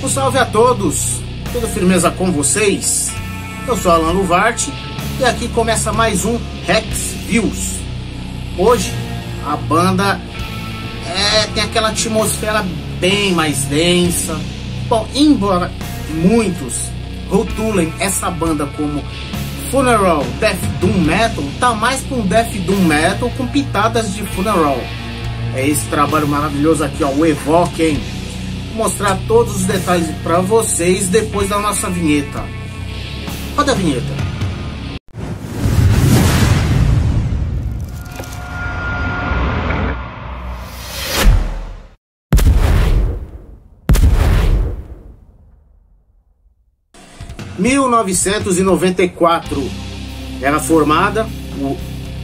Um salve a todos, tudo firmeza com vocês? Eu sou Alan Luvarte e aqui começa mais um Rex Views. Hoje a banda tem aquela atmosfera bem mais densa. Bom, embora muitos rotulem essa banda como Funeral Death Doom Metal, tá mais com Death Doom Metal com pitadas de Funeral. É esse trabalho maravilhoso aqui, ó, o Evoquem. Vou mostrar todos os detalhes para vocês depois da nossa vinheta. Roda a vinheta. Em 1994 era formada o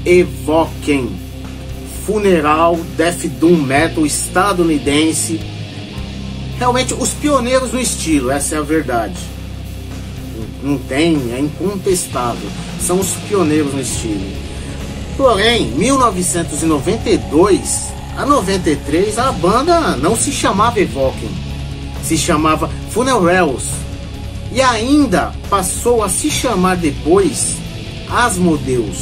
Evoquem, Funeral Death Doom Metal estadunidense. Realmente os pioneiros no estilo, essa é a verdade. Não tem, é incontestável. São os pioneiros no estilo. Porém, em 1992 a 93 a banda não se chamava Evoquem, se chamava Funerals. E ainda passou a se chamar depois Asmodeus,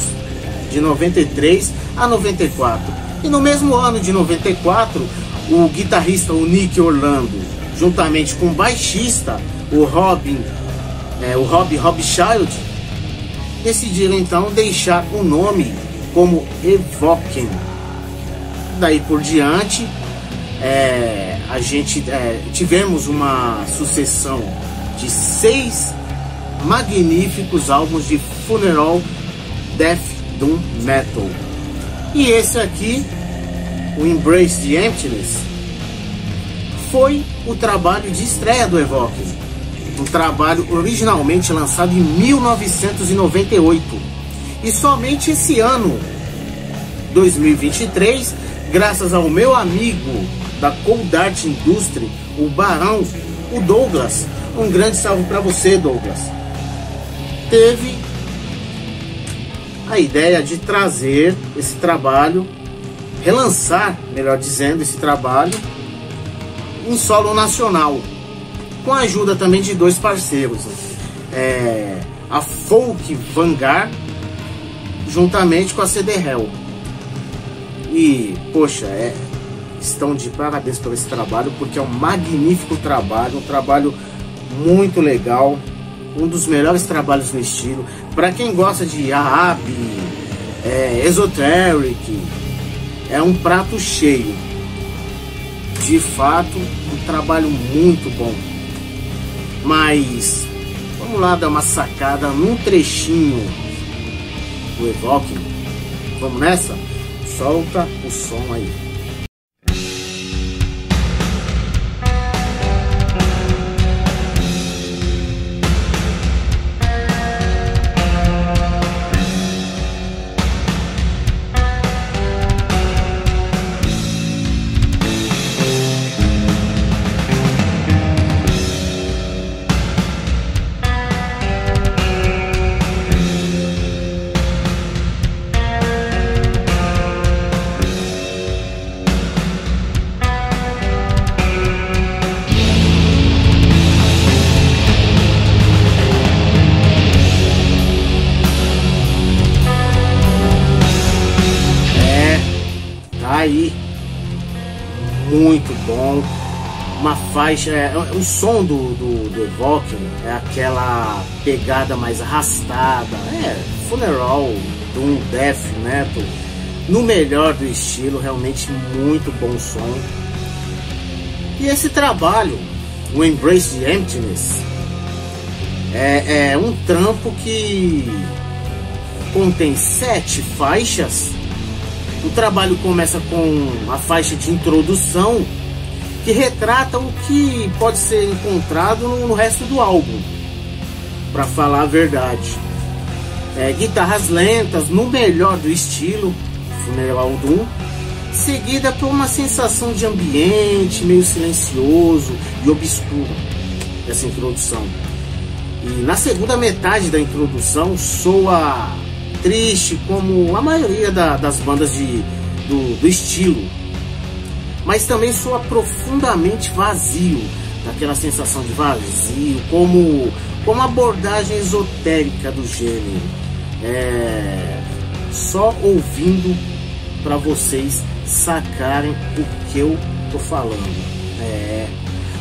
de 93 a 94. E no mesmo ano de 94, o guitarrista o Nick Orlando, juntamente com o baixista o Rob Child, decidiram então deixar o nome como Evoquem. Daí por diante, tivemos uma sucessão de 6 magníficos álbuns de Funeral Death Doom Metal. E esse aqui, o Embrace the Emptiness, foi o trabalho de estreia do Evoquem, um trabalho originalmente lançado em 1998. E somente esse ano, 2023, graças ao meu amigo da Cold Art Industry, o Barão, o Douglas, um grande salve para você, Douglas, teve a ideia de trazer esse trabalho, relançar, melhor dizendo, esse trabalho em solo nacional, com a ajuda também de 2 parceiros, a Folk Vanguard, juntamente com a CD Hell. E, poxa, estão de parabéns por esse trabalho, porque é um magnífico trabalho, um trabalho muito legal, um dos melhores trabalhos no estilo. Para quem gosta de Ahab, Esoteric, é um prato cheio. De fato, um trabalho muito bom. Mas vamos lá dar uma sacada num trechinho do Evoquem. Vamos nessa? Solta o som aí. Aí, muito bom. Uma faixa, o som do Evoquem é aquela pegada mais arrastada, Funeral, Doom, Death Metal, no melhor do estilo, realmente muito bom som. E esse trabalho, o Embrace the Emptiness, é um trampo que contém 7 faixas. O trabalho começa com a faixa de introdução, que retrata o que pode ser encontrado no resto do álbum, para falar a verdade. Guitarras lentas, no melhor do estilo, Funeral Doom, seguida por uma sensação de ambiente meio silencioso e obscuro dessa introdução. E na segunda metade da introdução soa triste, como a maioria das bandas do estilo, mas também soa profundamente vazio, daquela sensação de vazio, como abordagem esotérica do gênero. Só ouvindo para vocês sacarem o que eu tô falando.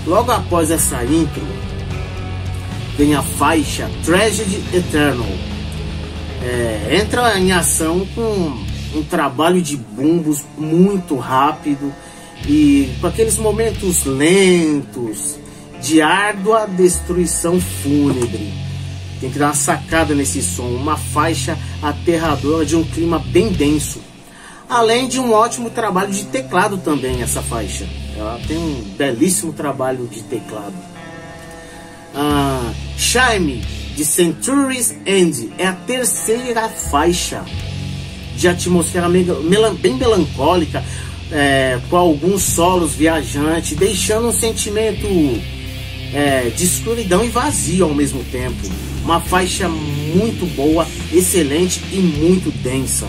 Logo após essa intro vem a faixa Tragedy Eternal. Entra em ação com um trabalho de bumbos muito rápido e com aqueles momentos lentos de árdua destruição fúnebre. Tem que dar uma sacada nesse som, uma faixa aterradora de um clima bem denso. Além de um ótimo trabalho de teclado também, essa faixa. Ela tem um belíssimo trabalho de teclado. Chime, de Centuries End, é a terceira faixa de atmosfera bem melancólica, com alguns solos viajantes, deixando um sentimento de escuridão e vazio ao mesmo tempo. Uma faixa muito boa, excelente e muito densa.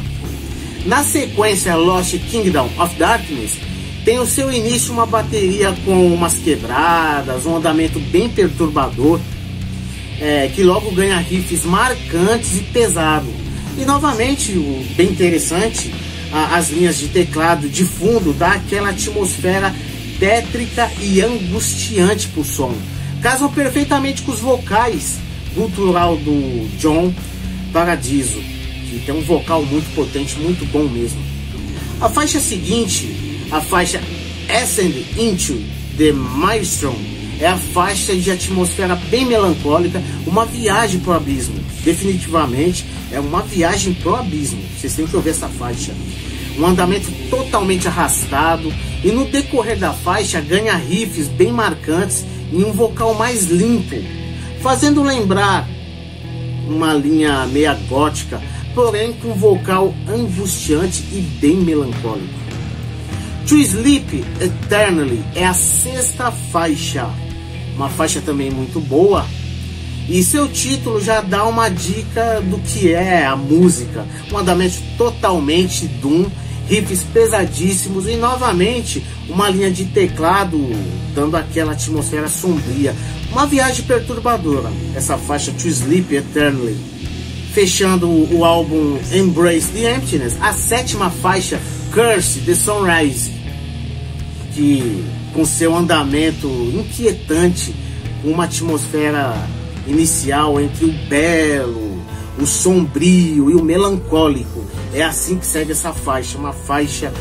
Na sequência, Lost Kingdom of Darkness tem o seu início uma bateria com umas quebradas, um andamento bem perturbador, que logo ganha riffs marcantes e pesados. E novamente, bem interessante, as linhas de teclado de fundo dá aquela atmosfera tétrica e angustiante pro som. Casam perfeitamente com os vocais gutural do Jon Paradiso, que tem um vocal muito potente, muito bom mesmo. A faixa seguinte, a faixa Ascend into the Maelstrom, é a faixa de atmosfera bem melancólica, uma viagem pro abismo. Definitivamente é uma viagem pro abismo. Vocês têm que ouvir essa faixa. Um andamento totalmente arrastado, e no decorrer da faixa ganha riffs bem marcantes e um vocal mais limpo, fazendo lembrar uma linha meia gótica, porém com um vocal angustiante e bem melancólico. To Sleep Eternally é a sexta faixa, uma faixa também muito boa, e seu título já dá uma dica do que é a música. Um andamento totalmente doom, riffs pesadíssimos e novamente uma linha de teclado dando aquela atmosfera sombria. Uma viagem perturbadora, essa faixa To Sleep Eternally. Fechando o álbum Embrace the Emptiness, a sétima faixa Curse the Sunrise, que com seu andamento inquietante, uma atmosfera inicial entre o belo, o sombrio e o melancólico. É assim que segue essa faixa, uma faixa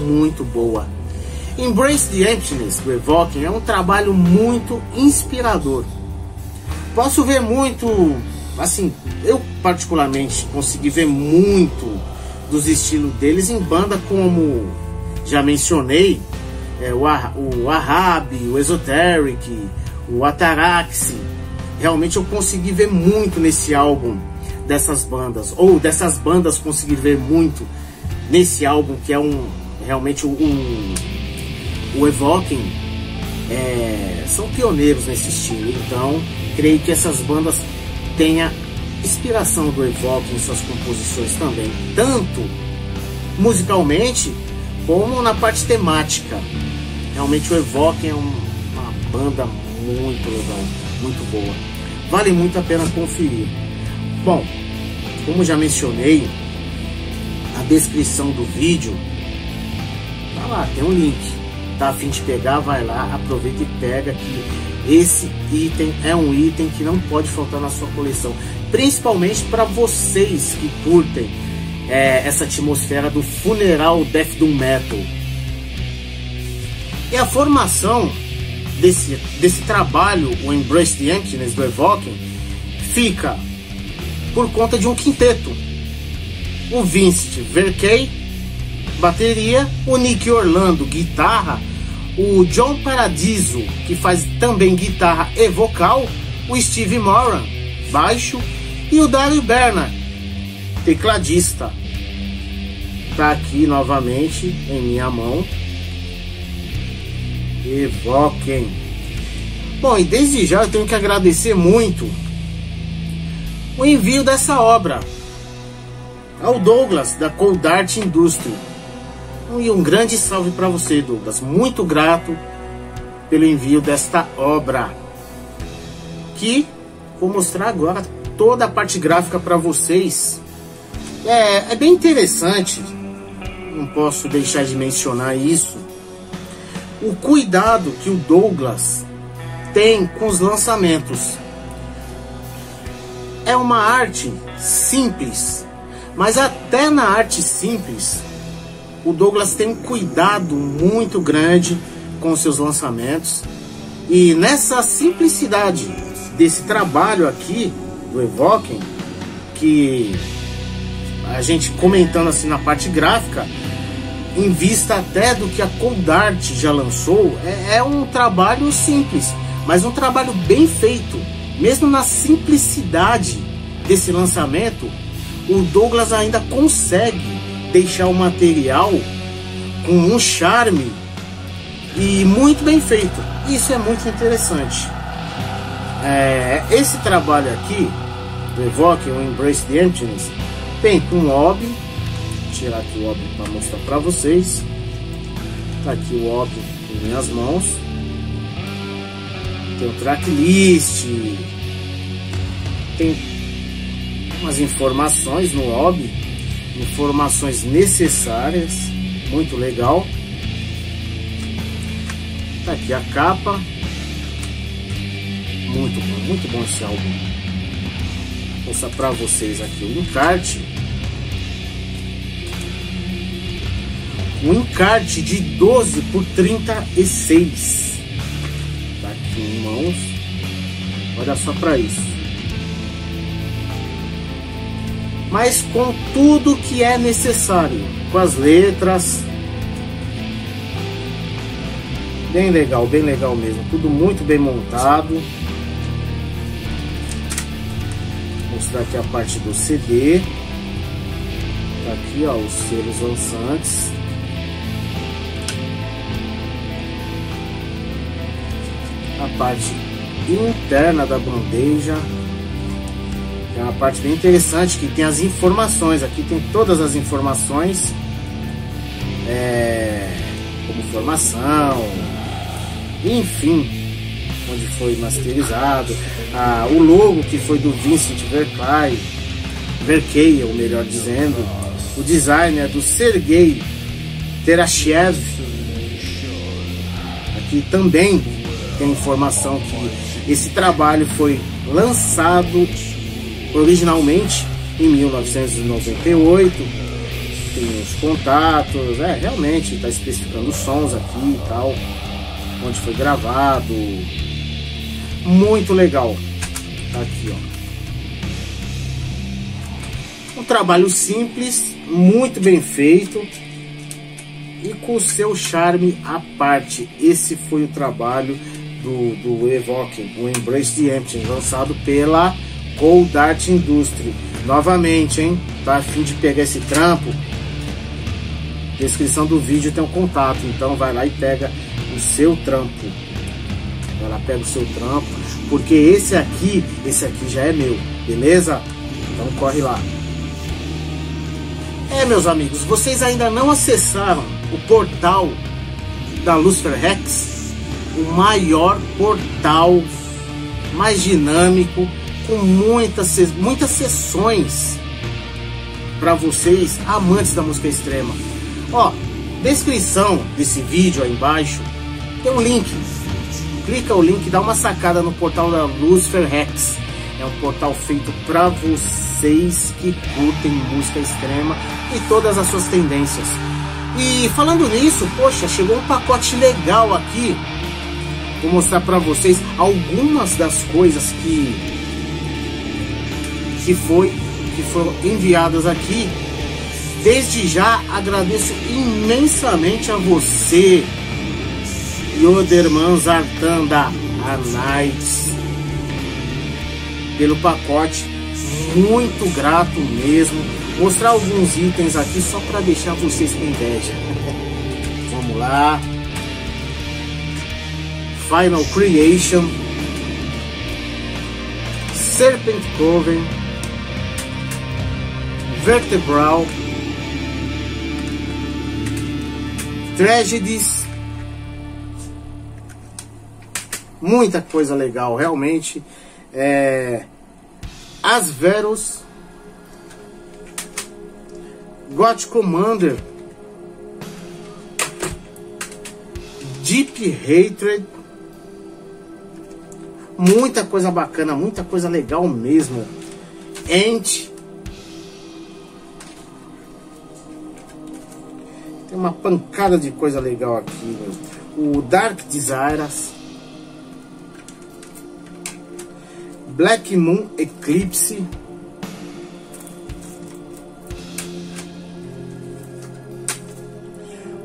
muito boa. Embrace the Emptiness, do Evoking, é um trabalho muito inspirador. Posso ver muito, assim, eu particularmente consegui ver muito dos estilos deles em banda como já mencionei, o Ahab, o Esoteric, o Ataraxy. Realmente eu consegui ver muito nesse álbum dessas bandas, ou dessas bandas consegui ver muito nesse álbum, que é realmente o Evoking. São pioneiros nesse estilo, então creio que essas bandas tenham inspiração do Evoking em suas composições também, tanto musicalmente como na parte temática. Realmente o Evoking é uma banda muito legal, muito boa, vale muito a pena conferir. Bom, como já mencionei, a descrição do vídeo tá lá, tem um link. Tá a fim de pegar, vai lá, aproveita e pega, que esse item é um item que não pode faltar na sua coleção, principalmente para vocês que curtem essa atmosfera do funeral death doom metal. E a formação desse trabalho, o Embrace the Emptiness do Evoking, fica por conta de um quinteto: o Vincent Verkey, bateria, o Nick Orlando, guitarra, o Jon Paradiso, que faz também guitarra e vocal, o Steve Moran, baixo, e o Dario Bernard, tecladista. Tá aqui novamente em minha mão, Evoking. Bom, e desde já eu tenho que agradecer muito o envio dessa obra ao Douglas, da Cold Art Industry. E um grande salve para você, Douglas. Muito grato pelo envio desta obra, que vou mostrar agora toda a parte gráfica para vocês. É bem interessante, não posso deixar de mencionar isso, o cuidado que o Douglas tem com os lançamentos. É uma arte simples, mas até na arte simples o Douglas tem um cuidado muito grande com os seus lançamentos. E nessa simplicidade desse trabalho aqui do Evoken, que a gente comentando assim na parte gráfica, em vista até do que a Cold Art já lançou, é um trabalho simples, mas um trabalho bem feito. Mesmo na simplicidade desse lançamento, o Douglas ainda consegue deixar o material com um charme e muito bem feito. Isso é muito interessante. Esse trabalho aqui do Evoken, o Embrace the Emptiness, vem com ob. Vou tirar aqui o ob para mostrar para vocês. Tá aqui o ob em minhas mãos. Tem o tracklist, tem umas informações no ob, informações necessárias, muito legal. Tá aqui a capa, muito bom esse álbum. Vou mostrar para vocês aqui o encarte. Um encarte de 12 por 36. Tá aqui em mãos. Olha só para isso. Mas com tudo que é necessário, com as letras. Bem legal mesmo. Tudo muito bem montado. Vou mostrar aqui a parte do CD. Tá aqui, ó, os selos lançantes. A parte interna da bandeja. É uma parte bem interessante que tem as informações. Aqui tem todas as informações, como formação, enfim, onde foi masterizado, o logo que foi do Vincent Verkey, ou melhor dizendo, o design é do Sergei Terashiev. Aqui também tem informação que esse trabalho foi lançado originalmente em 1998. Tem os contatos, realmente está especificando os sons aqui e tal, onde foi gravado. Muito legal. Tá aqui, ó. Um trabalho simples, muito bem feito e com o seu charme à parte. Esse foi o trabalho do Evoken, o Embrace the Emptiness, lançado pela Cold Art Industry. Novamente, hein? Tá a fim de pegar esse trampo? Descrição do vídeo tem um contato, então vai lá e pega o seu trampo. Vai lá, pega o seu trampo, porque esse aqui já é meu, beleza? Então corre lá. Meus amigos, vocês ainda não acessaram o portal da Lucifer Rex, o maior portal, mais dinâmico, com muitas sessões para vocês amantes da música extrema. Ó, descrição desse vídeo aí embaixo tem um link. Clica o link, dá uma sacada no portal da Lucifer Rex. É um portal feito para vocês que curtem música extrema e todas as suas tendências. E falando nisso, poxa, chegou um pacote legal aqui. Vou mostrar para vocês algumas das coisas que foram enviadas aqui. Desde já agradeço imensamente a você, Yoderman Zartan da Anites, pelo pacote. Muito grato mesmo. Mostrar alguns itens aqui só para deixar vocês com inveja. Vamos lá. Final Creation, Serpent Coven, Vertebral, Tragedies, muita coisa legal, realmente. Asverus, God Commander, Deep Hatred, muita coisa bacana, muita coisa legal mesmo. Ant, tem uma pancada de coisa legal aqui, né? O Dark Desires, Black Moon Eclipse,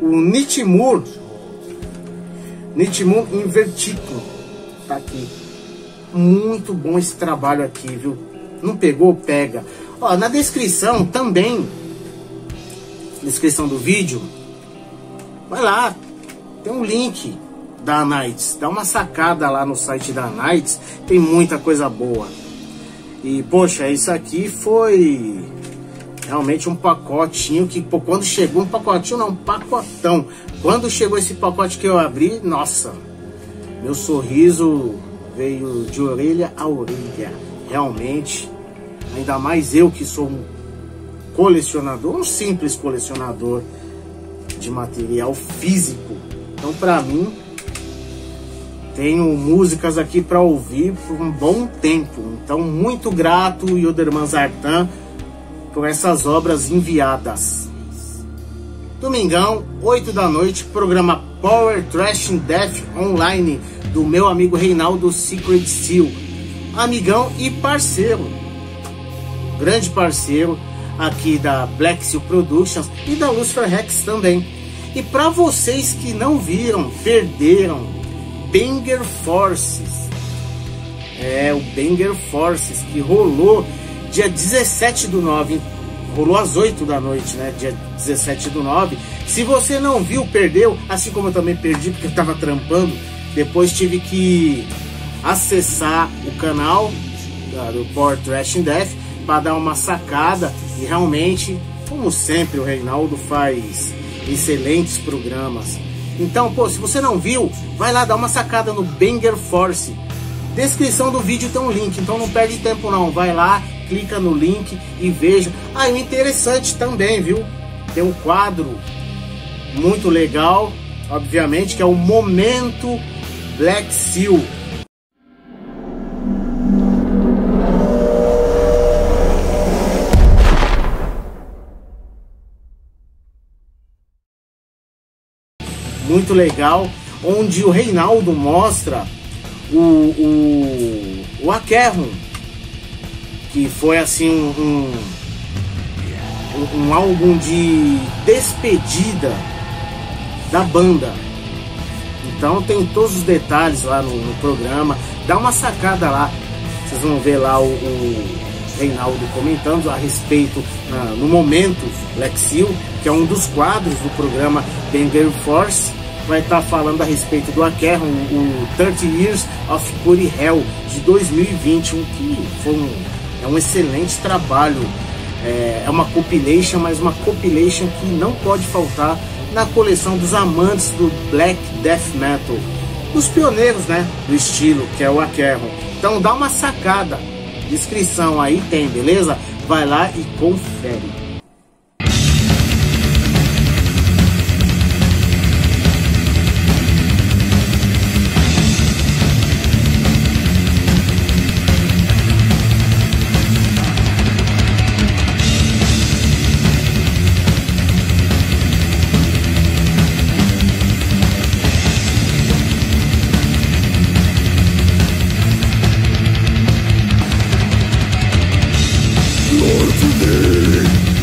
o Nitmur Invertido, tá aqui. Muito bom esse trabalho aqui, viu? Não pegou? Pega. Ó, na descrição também, descrição do vídeo, vai lá, tem um link da Nights, dá uma sacada lá no site da Nights, tem muita coisa boa. E poxa, isso aqui foi realmente um pacotinho que, pô, quando chegou, um pacotinho não, um pacotão, quando chegou esse pacote que eu abri, nossa, meu sorriso veio de orelha a orelha, realmente. Ainda mais eu que sou um colecionador, um simples colecionador de material físico. Então, para mim, tenho músicas aqui para ouvir por um bom tempo. Então, muito grato, Yoderman Zartan, por essas obras enviadas. Domingão, 8 da noite, programa Power Trash Death Online, do meu amigo Reinaldo Secret Steel. Amigão e parceiro, grande parceiro aqui da Black Seal Productions e da Lucifer Rex também. E para vocês que não viram, perderam, Banger Forces. O Banger Forces, que rolou dia 17/9, rolou às 8 da noite, né? Dia 17/9. Se você não viu, perdeu, assim como eu também perdi porque eu tava trampando. Depois tive que acessar o canal do Power Trash Death para dar uma sacada. E realmente, como sempre, o Reinaldo faz excelentes programas. Então, pô, se você não viu, vai lá dar uma sacada no Banger Force. Descrição do vídeo tem um link, então não perde tempo não. Vai lá, clica no link e veja. Ah, e o interessante também, viu? Tem um quadro muito legal, obviamente, que é o Momento Black Seal. Muito legal, onde o Reinaldo mostra o Akerron, que foi assim um álbum de despedida da banda. Então tem todos os detalhes lá no programa, dá uma sacada lá, vocês vão ver lá o Reinaldo comentando a respeito no Momento Black Seal, que é um dos quadros do programa Banger Force. Vai estar falando a respeito do Akerron, o 30 Years of Pure Hell de 2021, que foi um excelente trabalho. É uma compilation, mas uma compilation que não pode faltar na coleção dos amantes do Black Death Metal, dos pioneiros, né, do estilo, que é o Akerron. Então dá uma sacada, descrição aí tem, beleza? Vai lá e confere. Lord today.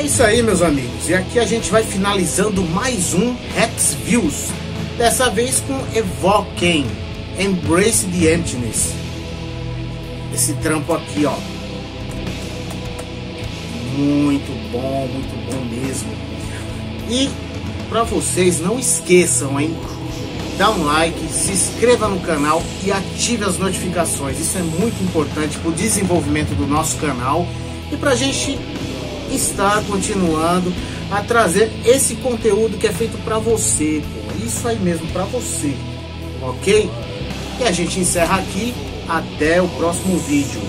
É isso aí, meus amigos, e aqui a gente vai finalizando mais um Hex Views, dessa vez com Evoken, Embrace the Emptiness. Esse trampo aqui, ó, muito bom mesmo. E para vocês, não esqueçam, hein, dá um like, se inscreva no canal e ative as notificações. Isso é muito importante para o desenvolvimento do nosso canal e para a gente estar continuando a trazer esse conteúdo que é feito para você, pô. Isso aí mesmo, para você, ok? E a gente encerra aqui, até o próximo vídeo.